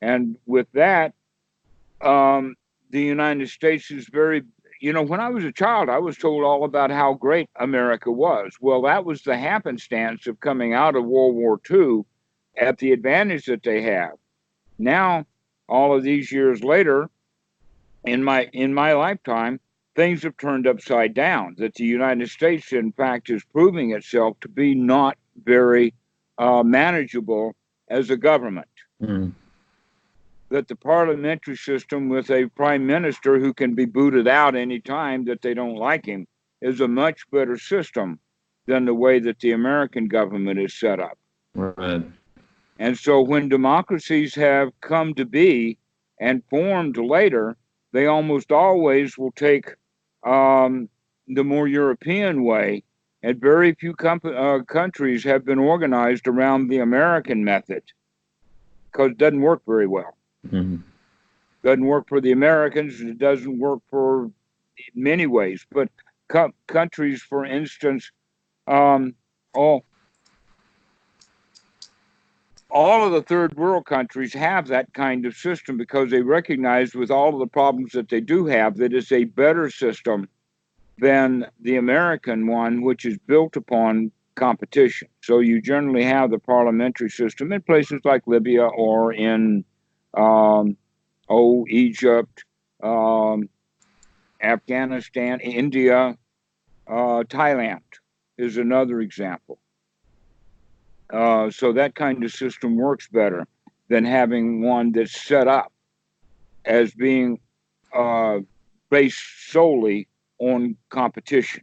And with that, the United States is very, when I was a child, I was told all about how great America was. Well, that was the happenstance of coming out of World War II at the advantage that they have. Now, all of these years later, in my lifetime, things have turned upside down. That the United States, in fact, is proving itself to be not very manageable as a government. Mm-hmm. That the parliamentary system with a prime minister who can be booted out any time that they don't like him is a much better system than the way that the American government is set up. Right. And so when democracies have come to be and formed later, they almost always will take the more European way, and very few countries have been organized around the American method because it doesn't work very well. Mm-hmm. Doesn't work for the Americans. It doesn't work for many ways. But countries, for instance, all of the third world countries have that kind of system because they recognize, with all of the problems that they do have, that it's a better system than the American one, which is built upon competition. So you generally have the parliamentary system in places like Libya or in Egypt, Afghanistan, India, Thailand is another example. So that kind of system works better than having one that's set up as being based solely on competition.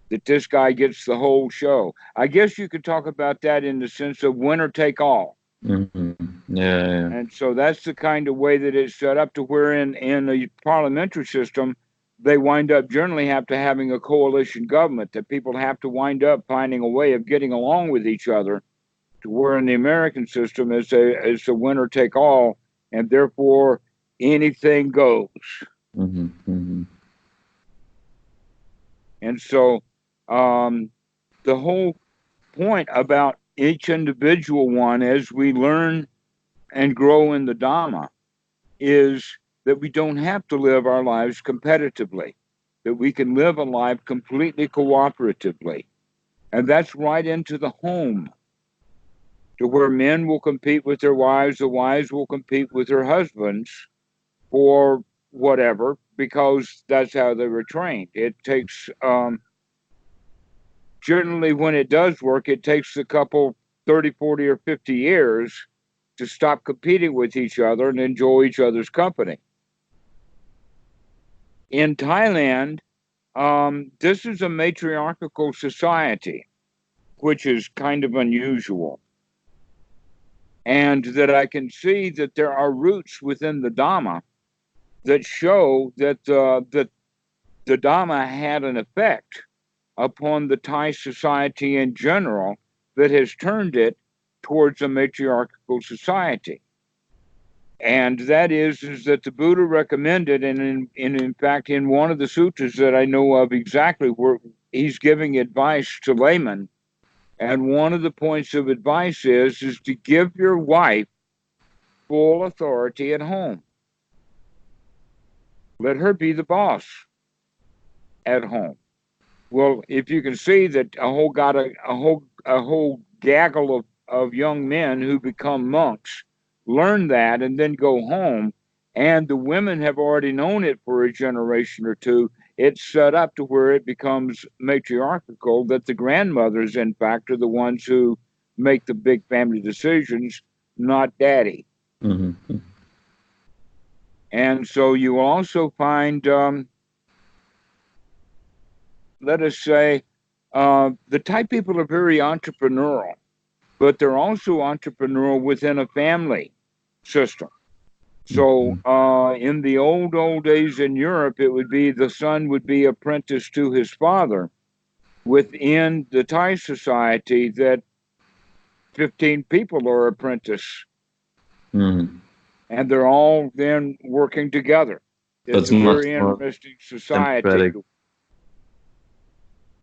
That this guy gets the whole show. I guess you could talk about that in the sense of winner take all. Mm-hmm. Yeah. And so that's the kind of way that it's set up, to where in a parliamentary system, they wind up generally have to having a coalition government, that people have to wind up finding a way of getting along with each other, to where in the American system it's a winner take all, and therefore anything goes. Mm-hmm. Mm-hmm. And so the whole point about each individual one, as we learn and grow in the Dhamma, is that we don't have to live our lives competitively, that we can live a life completely cooperatively. And that's right into the home, to where men will compete with their wives, the wives will compete with their husbands for whatever, because that's how they were trained. It takes, generally when it does work, it takes a couple 30, 40, or 50 years to stop competing with each other and enjoy each other's company. In Thailand, this is a matriarchal society, which is kind of unusual. And that I can see that there are roots within the Dhamma that show that that the Dhamma had an effect upon the Thai society in general that has turned it towards a matriarchal society. And that is that the Buddha recommended, and in fact, in one of the sutras that I know of exactly, where he's giving advice to laymen, and one of the points of advice is to give your wife full authority at home. Let her be the boss at home. Well, if you can see that a whole gaggle of young men who become monks learn that and then go home, and the women have already known it for a generation or two, it's set up to where it becomes matriarchal, that the grandmothers, in fact, are the ones who make the big family decisions, not daddy. Mm-hmm. And so you also find, let us say, the Thai people are very entrepreneurial, but they're also entrepreneurial within a family system. So in the old days in Europe, it would be the son would be apprenticed to his father. Within the Thai society, that 15 people are apprentice, and they're all then working together. It's a very interesting society.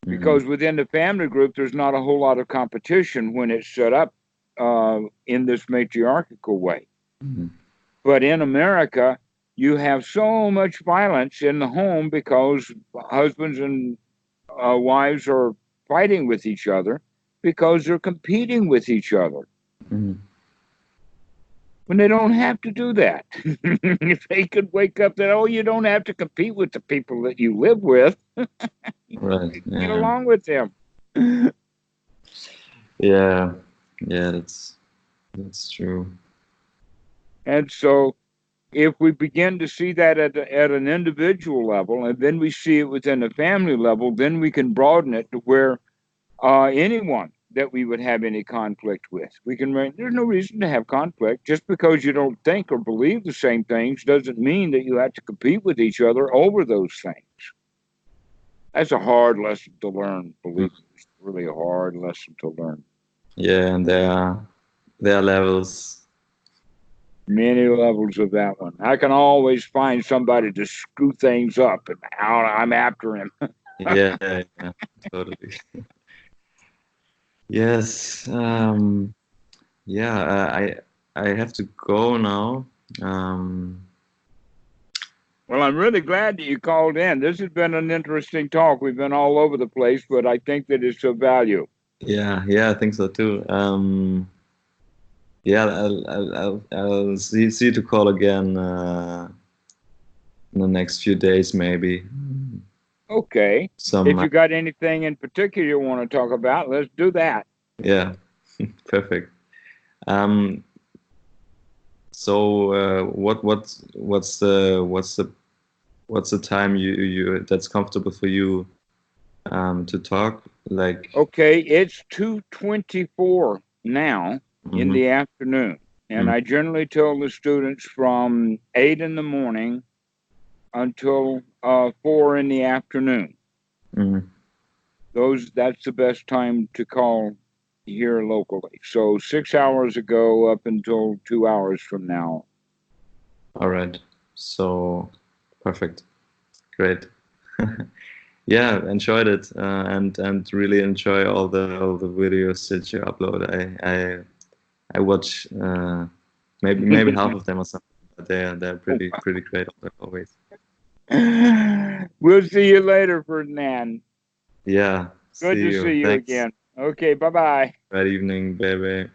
Because within the family group, there's not a whole lot of competition when it's set up in this matriarchal way. But in America, you have so much violence in the home because husbands and wives are fighting with each other because they're competing with each other. When they don't have to do that. If they could wake up that, oh, you don't have to compete with the people that you live with. Right. Yeah. Get along with them. Yeah, that's true. And so if we begin to see that at an individual level, and then we see it within a family level, then we can broaden it to where anyone that we would have any conflict with, there's no reason to have conflict. Just because you don't think or believe the same things doesn't mean that you have to compete with each other over those things. That's a hard lesson to learn. Believe me, it's really a hard lesson to learn. Yeah, and there are levels. Many levels of that one. I can always find somebody to screw things up, and I'm after him. Yeah, totally. Yes. Yeah, I have to go now. Well, I'm really glad that you called in. This has been an interesting talk. We've been all over the place, but I think that it's of value. Yeah, I think so too. Yeah, I'll see you to call again in the next few days, maybe. Okay. If you got anything in particular you want to talk about, let's do that. Yeah, perfect. So what's the time you that's comfortable for you to talk? Like, okay, it's 2:24 now in the afternoon, and I generally tell the students from 8 in the morning until 4 in the afternoon. That's the best time to call here locally. So 6 hours ago up until 2 hours from now. All right. So perfect. Great. Yeah, enjoyed it and really enjoy all the videos that you upload. I watch maybe half of them or something, but they're pretty great always. We'll see you later, Ferdinand. Yeah. Good to see you again. Okay, bye-bye. Good evening, baby.